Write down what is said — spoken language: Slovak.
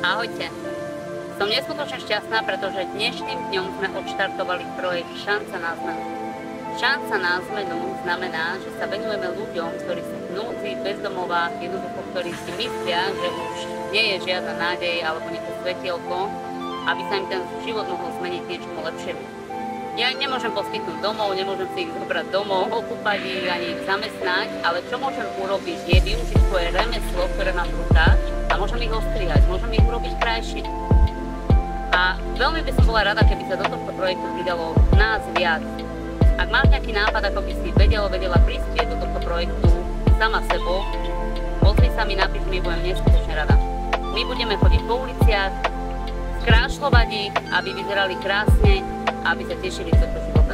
Ahojte. Som neskutočne šťastná, pretože dnešným dňom sme odštartovali projekt Šanca na zmenu. Šanca na zmenu znamená, že sa venujeme ľuďom, ktorí sú v núdzi, bezdomová, jednoducho, ktorí si myslia, že už nie je žiadna nádej alebo nejaké svetielko, aby sa im ten život mohol zmeniť niečomu lepšiemu. Ja im nemôžem poskytnúť domov, nemôžem si ich zobrať domov, okúpať ich ani ich zamestnať, ale čo môžem urobiť je využiť svoje remeslo, ktoré mám v rukách a môžem ich ostrihať, môžem ich urobiť krajšie. A veľmi by som bola rada, keby sa do tohto projektu pridalo nás viac. Ak máš nejaký nápad, ako by si vedela prispieť do tohto projektu sama sebou, ozvi sa mi, napíš mi, budem neskutočne rada. My budeme chodiť po uliciach, skrášľovať ich, aby vyzerali krásne a aby sa tešili z tohto života.